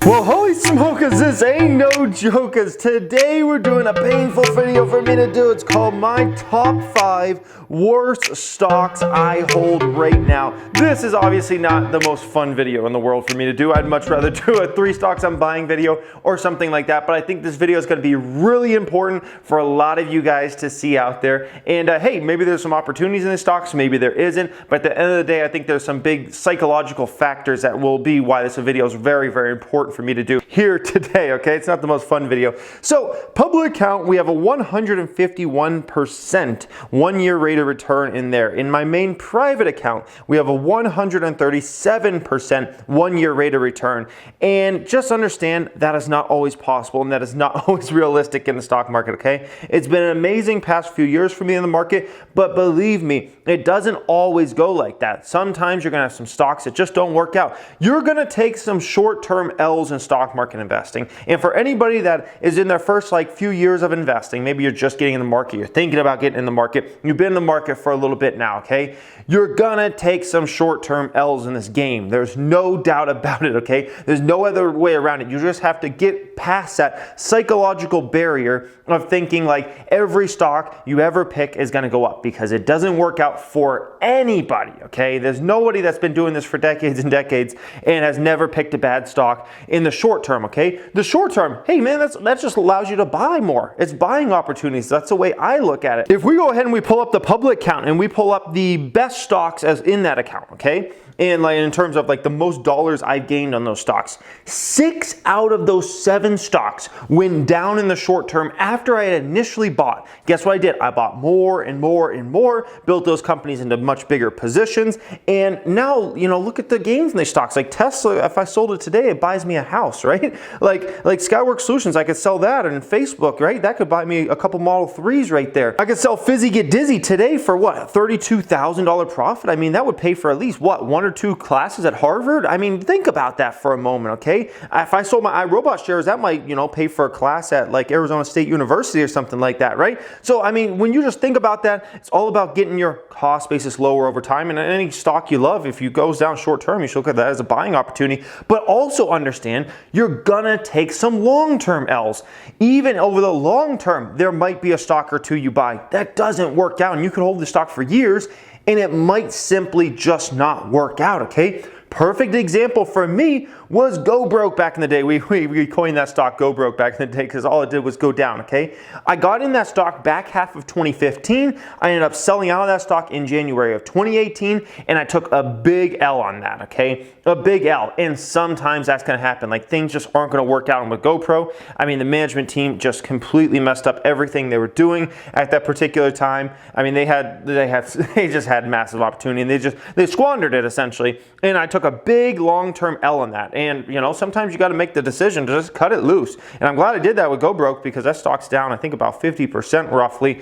Well, holy smokers, this ain't no jokers. Today we're doing a painful video for me to do. It's called my top 5 worst stocks I hold right now. This is obviously not the most fun video in the world for me to do. I'd much rather do a 3 stocks I'm buying video or something like that, but I think this video is going to be really important for a lot of you guys to see out there. And hey, maybe there's some opportunities in the stocks, maybe there isn't, but at the end of the day, I think there's some big psychological factors that will be why this video is very, very important for me to do here today, okay? It's not the most fun video. So, public account, we have a 151% one-year rate of return in there. In my main private account, we have a 137% one-year rate of return. And just understand that is not always possible and that is not always realistic in the stock market, okay? It's been an amazing past few years for me in the market, but believe me, it doesn't always go like that. Sometimes you're gonna have some stocks that just don't work out. You're gonna take some short-term L's in stock market investing. And for anybody that is in their first few years of investing, maybe you're just getting in the market, you're thinking about getting in the market, you've been in the market for a little bit now, okay? You're gonna take some short-term L's in this game. There's no doubt about it, okay? There's no other way around it. You just have to get past that psychological barrier of thinking like every stock you ever pick is gonna go up, because it doesn't work out for anybody, okay? There's nobody that's been doing this for decades and decades and has never picked a bad stock in the short term, okay? The short term, hey man, that just allows you to buy more. It's buying opportunities. That's the way I look at it. If we go ahead and we pull up the public account and we pull up the best stocks as in that account, okay? And in terms of the most dollars I've gained on those stocks, 6 out of those 7 stocks went down in the short term after I had initially bought. Guess what I did? I bought more and more and more, built those companies into much bigger positions, and now, look at the gains in these stocks. Like Tesla, if I sold it today, it buys me a house, right? Like Skyworks Solutions, I could sell that, and Facebook, right? That could buy me a couple Model 3s right there. I could sell Fizzy Get Dizzy today for what? $32,000 profit? I mean, that would pay for at least what? 1 or 2 classes at Harvard? I mean, think about that for a moment, okay? If I sold my iRobot shares, that might, pay for a class at Arizona State University or something like that, right? So, I mean, when you just think about that, it's all about getting your cost basis lower over time. And any stock you love, if it goes down short term, you should look at that as a buying opportunity. But also understand, you're gonna take some long-term L's. Even over the long term, there might be a stock or two you buy that doesn't work out, and you could hold the stock for years, and it might simply just not work out, okay? Perfect example for me was Go Broke back in the day. We coined that stock Go Broke back in the day because all it did was go down, okay? I got in that stock back half of 2015. I ended up selling out of that stock in January of 2018, and I took a big L on that, okay? A big L, and sometimes that's gonna happen. Things just aren't gonna work out with GoPro. I mean, the management team just completely messed up everything they were doing at that particular time. I mean, they just had massive opportunity, and they squandered it essentially, and I took a big long-term L on that. And sometimes you got to make the decision to just cut it loose. And I'm glad I did that with Go Broke, because that stock's down, I think, about 50% roughly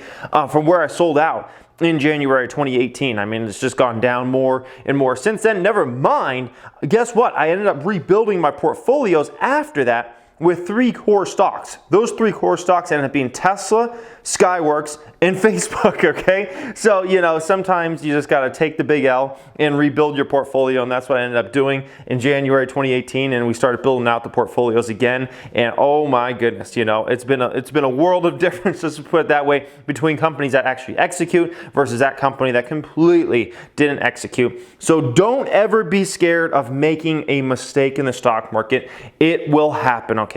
from where I sold out in January 2018. I mean, it's just gone down more and more since then. Never mind, guess what? I ended up rebuilding my portfolios after that with 3 core stocks. Those 3 core stocks ended up being Tesla, Skyworks, and Facebook, okay? So, sometimes you just gotta take the big L and rebuild your portfolio, and that's what I ended up doing in January 2018, and we started building out the portfolios again, and oh my goodness, it's been a world of difference, just to put it that way, between companies that actually execute versus that company that completely didn't execute. So don't ever be scared of making a mistake in the stock market. It will happen, okay?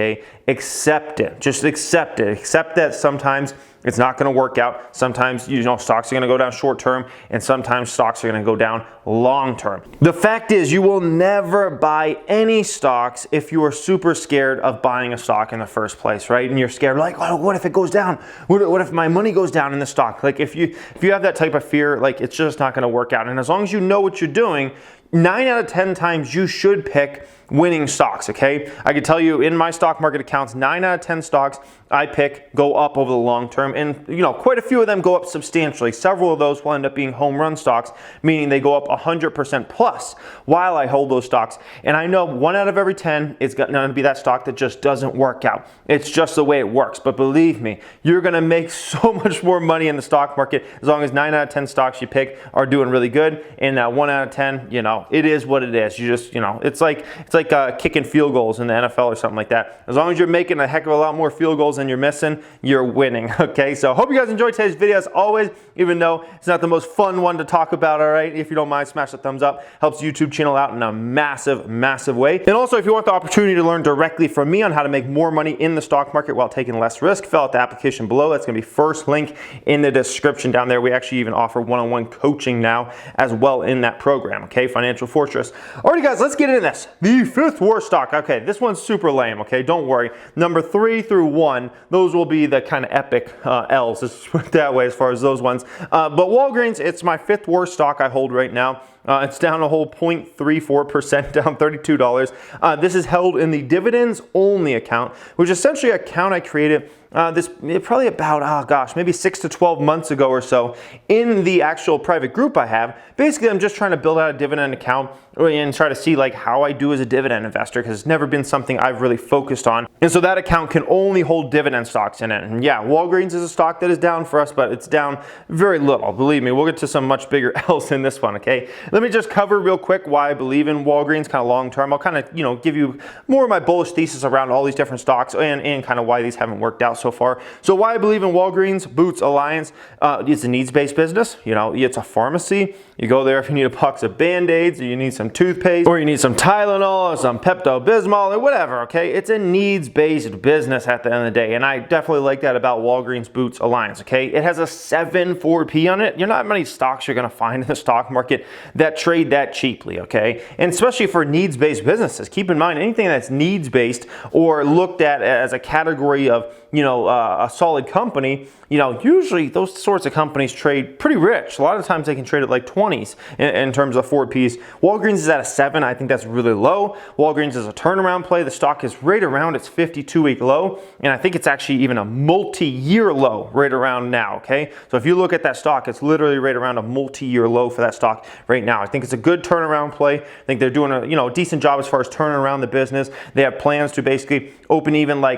Accept it. Just accept it. Accept that sometimes it's not going to work out. Sometimes, stocks are going to go down short term, and sometimes stocks are going to go down long term. The fact is, you will never buy any stocks if you are super scared of buying a stock in the first place, right? And you're scared, oh, what if it goes down? What if my money goes down in the stock? If you have that type of fear, it's just not going to work out. And as long as you know what you're doing, 9 out of 10 times you should pick winning stocks, okay? I can tell you in my stock market accounts, 9 out of 10 stocks I pick go up over the long term, and quite a few of them go up substantially. Several of those will end up being home run stocks, meaning they go up 100% plus while I hold those stocks. And I know 1 out of every 10 is going to be that stock that just doesn't work out. It's just the way it works. But believe me, you're going to make so much more money in the stock market as long as 9 out of 10 stocks you pick are doing really good, and 1 out of 10, it is what it is. You just, it's like like kicking field goals in the NFL or something like that. As long as you're making a heck of a lot more field goals than you're missing, you're winning, okay? So hope you guys enjoyed today's video as always, even though it's not the most fun one to talk about, all right? If you don't mind, smash the thumbs up. Helps the YouTube channel out in a massive, massive way. And also, if you want the opportunity to learn directly from me on how to make more money in the stock market while taking less risk, fill out the application below. That's gonna be first link in the description down there. We actually even offer one-on-one coaching now as well in that program, okay? Financial Fortress. Alrighty guys, let's get into this. The fifth worst stock. Okay, this one's super lame, okay? Don't worry. Number 3 through 1, those will be the kind of epic L's, let's put it that way as far as those ones. But Walgreens, it's my 5th worst stock I hold right now. It's down a whole 0.34%, down $32. This is held in the dividends only account, which is essentially an account I created probably about, oh gosh, maybe 6 to 12 months ago or so in the actual private group I have. Basically, I'm just trying to build out a dividend account and try to see like how I do as a dividend investor, because it's never been something I've really focused on. And so that account can only hold dividend stocks in it. And yeah, Walgreens is a stock that is down for us, but it's down very little. Believe me, we'll get to some much bigger L's in this one, okay? Let me just cover real quick why I believe in Walgreens kind of long term. I'll kind of, give you more of my bullish thesis around all these different stocks and kind of why these haven't worked out so far. So why I believe in Walgreens, Boots Alliance, it's a needs-based business. It's a pharmacy. You go there if you need a box of Band-Aids, or you need some toothpaste, or you need some Tylenol, or some Pepto-Bismol, or whatever, okay? It's a needs-based business at the end of the day, and I definitely like that about Walgreens Boots Alliance, okay? It has a 7.4p on it. You're not many stocks you're gonna find in the stock market that trade that cheaply, okay? And especially for needs-based businesses. Keep in mind, anything that's needs-based or looked at as a category of, a solid company, usually those sorts of companies trade pretty rich. A lot of times they can trade at like 20s in terms of 4Ps. Walgreens is at a 7. I think that's really low. Walgreens is a turnaround play. The stock is right around its 52-week low, and I think it's actually even a multi-year low right around now, okay? So if you look at that stock, it's literally right around a multi-year low for that stock right now. I think it's a good turnaround play. I think they're doing a decent job as far as turning around the business. They have plans to basically open even I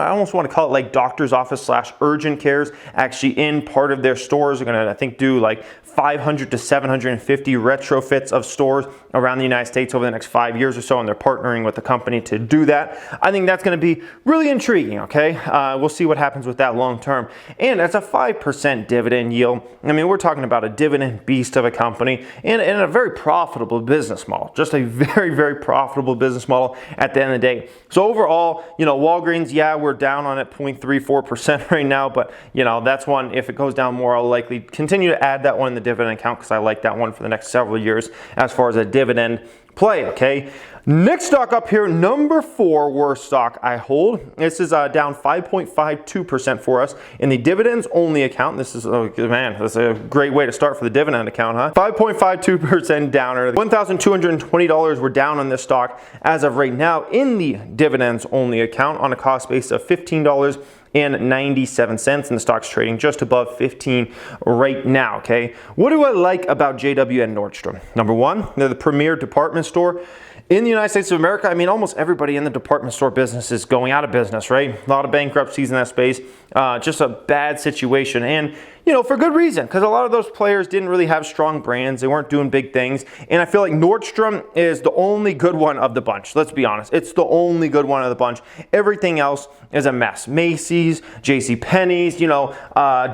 almost want to call it like doctor's office / urgent cares actually in part of their stores. They're gonna, I think, do like 500 to 750 retrofits of stores around the United States over the next 5 years or so, and they're partnering with the company to do that. I think that's going to be really intriguing, okay? We'll see what happens with that long term. And that's a 5% dividend yield. I mean, we're talking about a dividend beast of a company and a very profitable business model. Just a very, very profitable business model at the end of the day. So overall, Walgreens, yeah, we're down on it 0.34% right now, but that's one, if it goes down more, I'll likely continue to add that one in the dividend account because I like that one for the next several years as far as a dividend play, okay? Next stock up here, number 4 worst stock I hold. This is down 5.52% for us in the dividends only account. This is, that's a great way to start for the dividend account, huh? 5.52% downer. $1,220 we're down on this stock as of right now in the dividends only account on a cost base of $15.97, and the stock's trading just above 15 right now, okay? What do I like about JW and Nordstrom? Number 1, they're the premier department store in the United States of America. I mean, almost everybody in the department store business is going out of business, right? A lot of bankruptcies in that space, just a bad situation. And for good reason, because a lot of those players didn't really have strong brands. They weren't doing big things. And I feel like Nordstrom is the only good one of the bunch. Let's be honest. It's the only good one of the bunch. Everything else is a mess. Macy's, JCPenney's,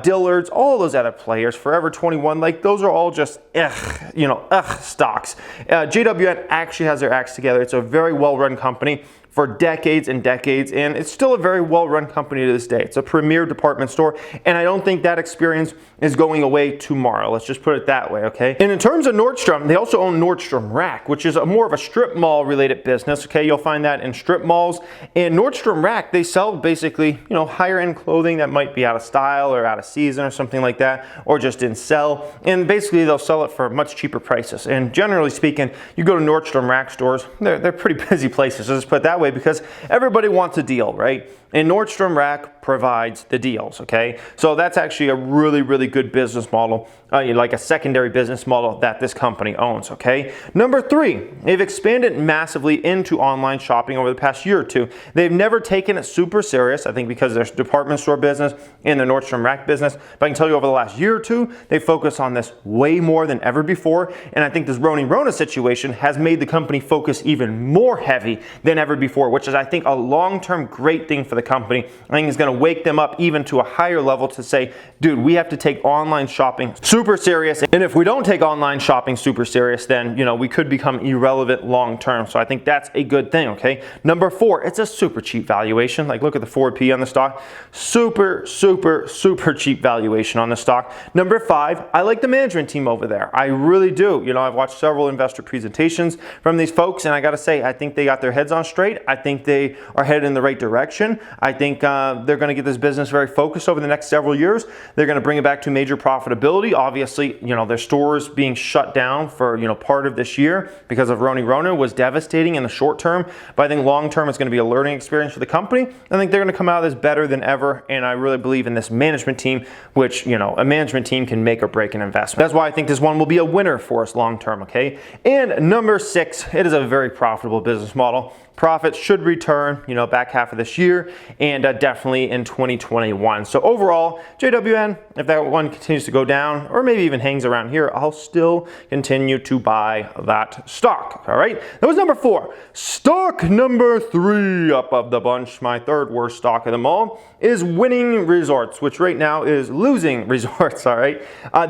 Dillard's, all those other players, Forever 21, like those are all just stocks. JWN actually has their acts together. It's a very well-run company for decades and decades, and it's still a very well-run company to this day. It's a premier department store, and I don't think that experience is going away tomorrow. Let's just put it that way, okay? And in terms of Nordstrom, they also own Nordstrom Rack, which is more of a strip mall related business, okay? You'll find that in strip malls. And Nordstrom Rack, they sell basically, higher end clothing that might be out of style or out of season or something like that, or just didn't sell. And basically they'll sell it for much cheaper prices. And generally speaking, you go to Nordstrom Rack stores, they're pretty busy places. Let's put it that way, because everybody wants a deal, right? And Nordstrom Rack provides the deals, okay? So that's actually a really, really good business model, like a secondary business model that this company owns, okay? Number 3, they've expanded massively into online shopping over the past year or two. They've never taken it super serious, I think because of their department store business and their Nordstrom Rack business, but I can tell you over the last year or two, they focus on this way more than ever before, and I think this Rona situation has made the company focus even more heavy than ever before, which is, I think, a long-term great thing for the company. I think it's going to wake them up even to a higher level to say, dude, we have to take online shopping super serious, and if we don't take online shopping super serious, then, you know, we could become irrelevant long-term. So I think that's a good thing, okay? Number 4, it's a super cheap valuation. Like, look at the 4P on the stock. Super, super, super cheap valuation on the stock. Number 5, I like the management team over there. I really do. You know, I've watched several investor presentations from these folks, and I got to say, I think they got their heads on straight. I think they are headed in the right direction. I think they're going to get this business very focused over the next several years. They're going to bring it back to major profitability. Obviously, you know, their stores being shut down for, you know, part of this year because of Rona was devastating in the short term, but I think long term it's going to be a learning experience for the company. I think they're going to come out of this better than ever, and I really believe in this management team, which, you know, a management team can make or break an investment. That's why I think this one will be a winner for us long term, okay? And number 6, it is a very profitable business model. Profits should return, you know, back half of this year and definitely in 2021. So overall, JWN, if that one continues to go down or maybe even hangs around here, I'll still continue to buy that stock. All right, that was number 4. Stock number 3 up of the bunch, my third worst stock of them all, is Winning Resorts, which right now is losing resorts. All right,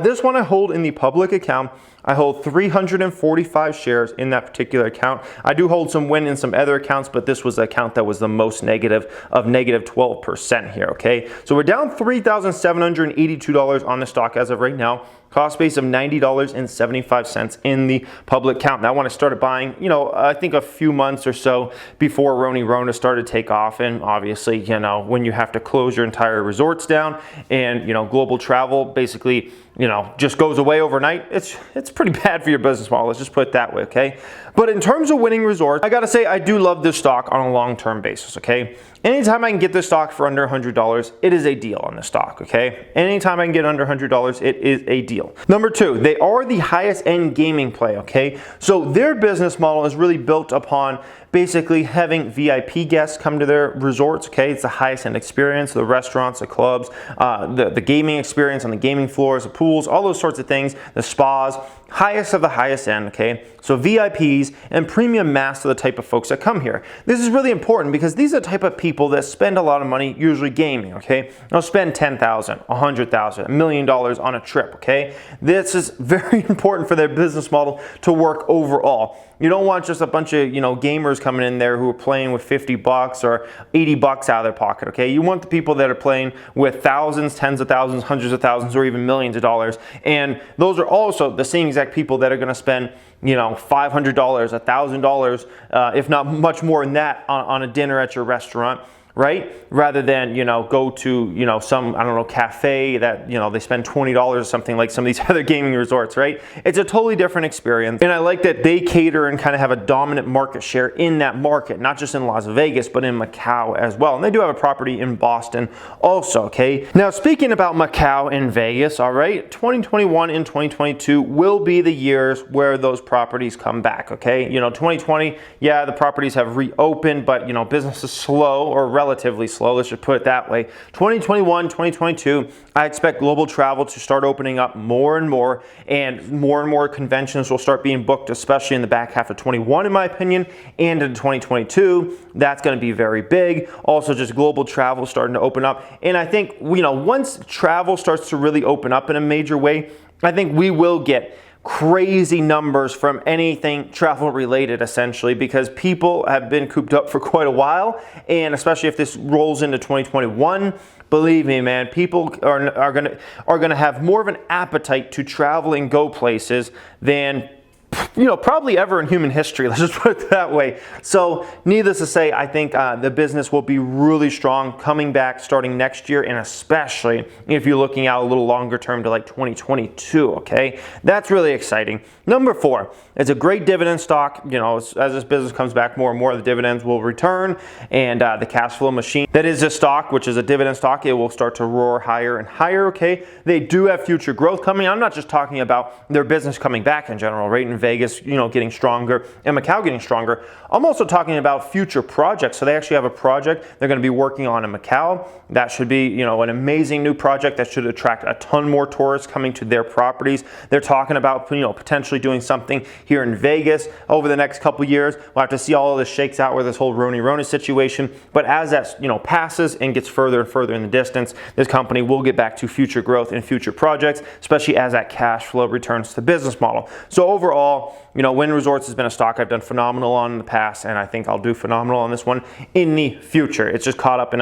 this one I hold in the public account. I hold 345 shares in that particular account. I do hold some Win in some other accounts, but this was the account that was the most negative, of negative 12% here, okay? So we're down $3,782 on the stock as of right now. Cost base of $90.75 in the public account. Now, when I started buying, you know, I think a few months or so before Rona started to take off, and obviously, you know, when you have to close your entire resorts down and, you know, global travel basically, you know, just goes away overnight, it's pretty bad for your business model. Let's just put it that way, okay? But in terms of Winning Resorts, I gotta say I do love this stock on a long-term basis, okay? Anytime I can get this stock for under $100, it is a deal on this stock, okay? Anytime I can get under $100, it is a deal. Number 2, they are the highest end gaming play, okay? So their business model is really built upon basically having VIP guests come to their resorts, okay? It's the highest end experience, the restaurants, the clubs, the gaming experience on the gaming floors, the pools, all those sorts of things, the spas, highest of the highest end, okay? So VIPs and premium mass are the type of folks that come here. This is really important because these are the type of people that spend a lot of money usually gaming, okay? They'll spend $10,000, $100,000, $1 million on a trip, okay? This is very important for their business model to work overall. You don't want just a bunch of, you know, gamers coming in there who are playing with $50 or $80 out of their pocket, okay? You want the people that are playing with thousands, tens of thousands, hundreds of thousands, or even millions of dollars. And those are also the same exact people that are going to spend, you know, $500, $1,000, if not much more than that on a dinner at your restaurant, right? Rather than, you know, go to, you know, some, I don't know, cafe that, you know, they spend $20 or something like some of these other gaming resorts, right? It's a totally different experience. And I like that they cater and kind of have a dominant market share in that market, not just in Las Vegas, but in Macau as well. And they do have a property in Boston also, okay? Now, speaking about Macau and Vegas, all right, 2021 and 2022 will be the years where those properties come back, okay? You know, 2020, yeah, the properties have reopened, but, you know, business is slow or relatively slow, let's just put it that way. 2021, 2022, I expect global travel to start opening up more and more conventions will start being booked, especially in the back half of 21, in my opinion, and in 2022. That's going to be very big. Also, just global travel starting to open up. And I think, you know, once travel starts to really open up in a major way, I think we will get crazy numbers from anything travel related, essentially, because people have been cooped up for quite a while, and especially if this rolls into 2021, believe me, man, people are gonna have more of an appetite to travel and go places than probably ever in human history. Let's just put it that way. So needless to say, I think the business will be really strong coming back starting next year, and especially if you're looking out a little longer term to like 2022, okay? That's really exciting. Number 4, it's a great dividend stock. As this business comes back, more and more of the dividends will return, and the cash flow machine that is this stock, which is a dividend stock, it will start to roar higher and higher, okay? They do have future growth coming. I'm not just talking about their business coming back in general, right? In Vegas, getting stronger, and Macau getting stronger. I'm also talking about future projects. So they actually have a project they're going to be working on in Macau. That should be, an amazing new project that should attract a ton more tourists coming to their properties. They're talking about, potentially doing something here in Vegas over the next couple years. We'll have to see all of this shakes out with this whole Rona situation. But as that, passes and gets further and further in the distance, this company will get back to future growth and future projects, especially as that cash flow returns to the business model. So overall, Wynn Resorts has been a stock I've done phenomenal on in the past, and I think I'll do phenomenal on this one in the future. It's just caught up in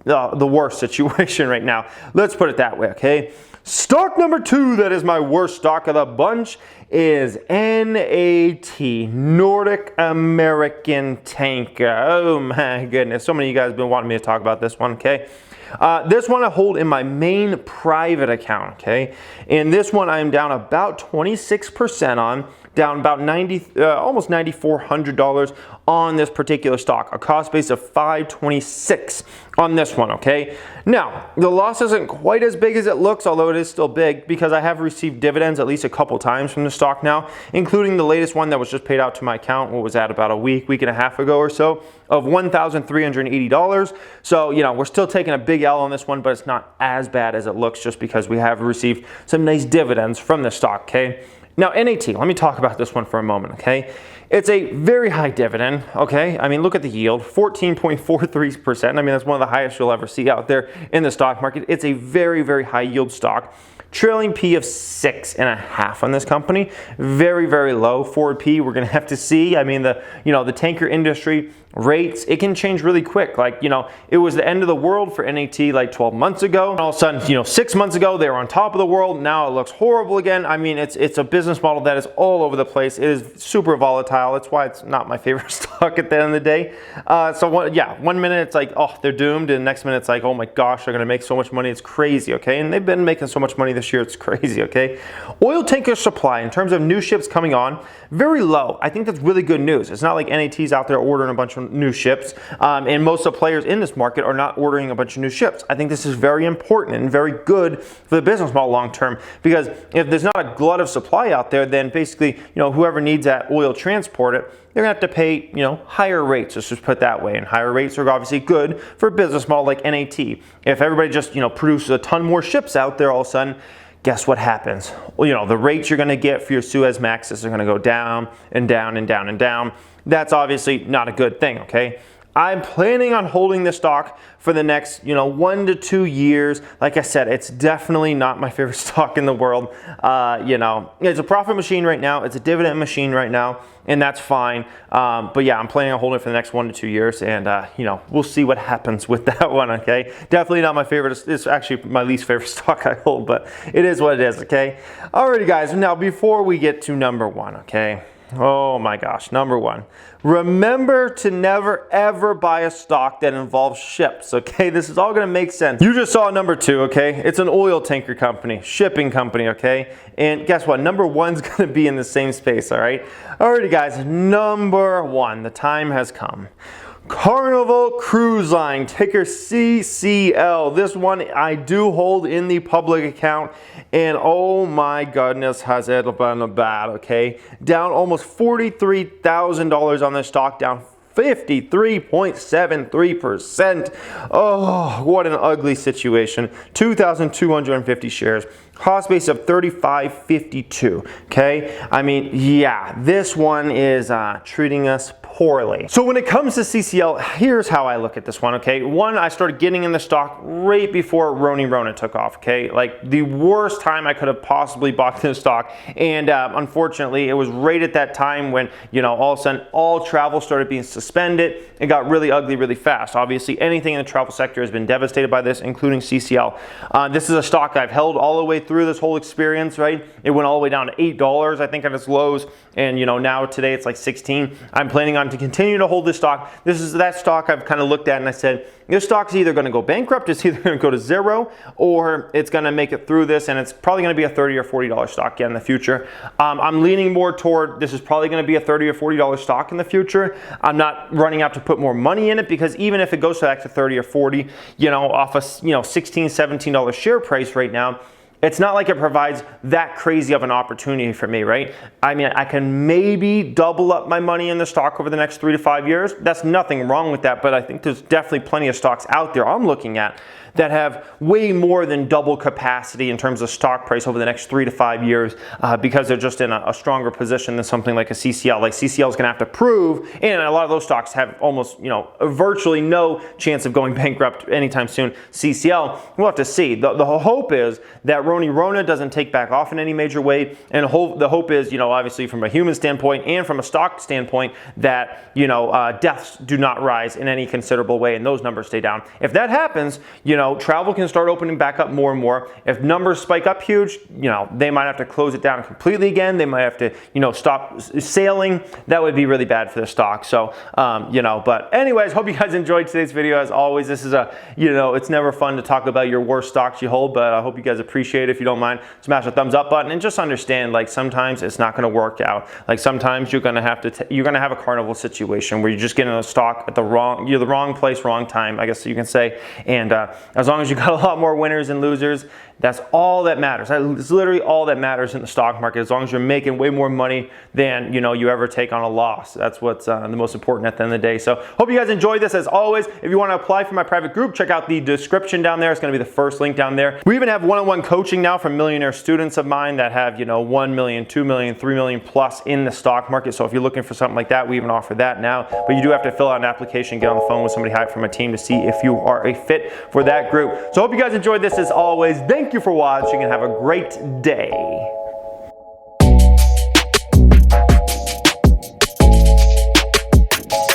the worst situation right now. Let's put it that way, okay? Stock number 2 that is my worst stock of the bunch is NAT, Nordic American Tanker. Oh my goodness, so many of you guys have been wanting me to talk about this one, okay? This one I hold in my main private account, okay? And this one I'm down about 26% on, down about almost $9,400 on this particular stock. A cost base of $526 on this one, okay? Now, the loss isn't quite as big as it looks, although it is still big, because I have received dividends at least a couple times from the stock now, including the latest one that was just paid out to my account. What was that, about a week and a half ago or so, of $1,380. So, we're still taking a big L on this one, but it's not as bad as it looks just because we have received some nice dividends from the stock, okay? Now, NAT, let me talk about this one for a moment, okay? It's a very high dividend, okay? I mean, look at the yield, 14.43%. I mean, that's one of the highest you'll ever see out there in the stock market. It's a very, very high yield stock. Trailing P of 6.5 on this company. Very, very low. Forward P, we're going to have to see. I mean, the tanker industry rates, it can change really quick. Like, it was the end of the world for NAT like 12 months ago. And all of a sudden, 6 months ago, they were on top of the world. Now it looks horrible again. I mean, it's a business model that is all over the place. It is super volatile. That's why it's not my favorite stock at the end of the day. One minute it's like, oh, they're doomed. And the next minute it's like, oh my gosh, they're going to make so much money. It's crazy, okay? And they've been making so much money this year. It's crazy, okay? Oil tanker supply, in terms of new ships coming on, very low. I think that's really good news. It's not like NAT's out there ordering a bunch of new ships, and most of the players in this market are not ordering a bunch of new ships. I think this is very important and very good for the business model long term, because if there's not a glut of supply out there, then basically, whoever needs that oil transported, they're going to have to pay, higher rates. Let's just put it that way. And higher rates are obviously good for a business model like NAT. If everybody just, produces a ton more ships out there all of a sudden, guess what happens? Well, the rates you're going to get for your Suezmaxes are going to go down and down and down and down. That's obviously not a good thing, okay? I'm planning on holding this stock for the next, 1 to 2 years. Like I said, it's definitely not my favorite stock in the world. It's a profit machine right now. It's a dividend machine right now, and that's fine. But yeah, I'm planning on holding it for the next 1 to 2 years, and we'll see what happens with that one, okay? Definitely not my favorite. It's actually my least favorite stock I hold, but it is what it is, okay? Alrighty, guys. Now, before we get to number 1, okay? Oh my gosh, number 1. Remember to never ever buy a stock that involves ships, okay? This is all gonna make sense. You just saw number 2, okay? It's an oil tanker company, shipping company, okay? And guess what? Number 1's gonna be in the same space, all right? Alrighty, guys, number 1, the time has come. Carnival Cruise Line, ticker CCL. This one I do hold in the public account, and oh my goodness, has it been bad, okay? Down almost $43,000 on this stock, down 53.73%. Oh, what an ugly situation. 2,250 shares. Cost base of $35.52. Okay, I mean, yeah, this one is treating us poorly. So when it comes to CCL, here's how I look at this one. Okay, one, I started getting in the stock right before Rona took off. Okay, like the worst time I could have possibly bought this stock, and unfortunately, it was right at that time when all of a sudden all travel started being suspended suspend it. It got really ugly really fast. Obviously, anything in the travel sector has been devastated by this, including CCL. This is a stock I've held all the way through this whole experience, right? It went all the way down to $8, I think, at its lows, and now today it's like 16. I'm planning on to continue to hold this stock. This is that stock I've kind of looked at and I said, this stock's either going to go bankrupt, it's either going to go to zero, or it's going to make it through this, and it's probably going to be a $30 or $40 stock again in the future. I'm leaning more toward this is probably going to be a $30 or $40 stock in the future. I'm not running out to put more money in it, because even if it goes back to 30 or 40, off a $16, $17 share price right now, it's not like it provides that crazy of an opportunity for me, right? I mean, I can maybe double up my money in the stock over the next 3 to 5 years. That's nothing wrong with that, but I think there's definitely plenty of stocks out there I'm looking at that have way more than double capacity in terms of stock price over the next 3 to 5 years, because they're just in a stronger position than something like a CCL. Like CCL is going to have to prove, and a lot of those stocks have almost, virtually no chance of going bankrupt anytime soon. CCL, we'll have to see. The hope is that Rona doesn't take back off in any major way, and the hope is, obviously from a human standpoint and from a stock standpoint, that, deaths do not rise in any considerable way and those numbers stay down. If that happens, travel can start opening back up more and more. If numbers spike up huge, they might have to close it down completely again. They might have to, stop sailing. That would be really bad for the stock. So, but anyways, hope you guys enjoyed today's video. As always, this is it's never fun to talk about your worst stocks you hold, but I hope you guys appreciate it. If you don't mind, smash the thumbs up button and just understand, like, sometimes it's not going to work out. Like, sometimes you're going to have a carnival situation where you're just getting a stock at the wrong place, wrong time, I guess you can say. And as long as you got a lot more winners and losers, that's all that matters. It's literally all that matters in the stock market. As long as you're making way more money than you ever take on a loss. That's what's the most important at the end of the day. So hope you guys enjoyed this. As always, if you want to apply for my private group, check out the description down there. It's going to be the first link down there. We even have one-on-one coaching now from millionaire students of mine that have 1 million, 2 million, 3 million plus in the stock market. So if you're looking for something like that, we even offer that now. But you do have to fill out an application, get on the phone with somebody high from a team to see if you are a fit for that group. So hope you guys enjoyed this. As always, thank you for watching and have a great day.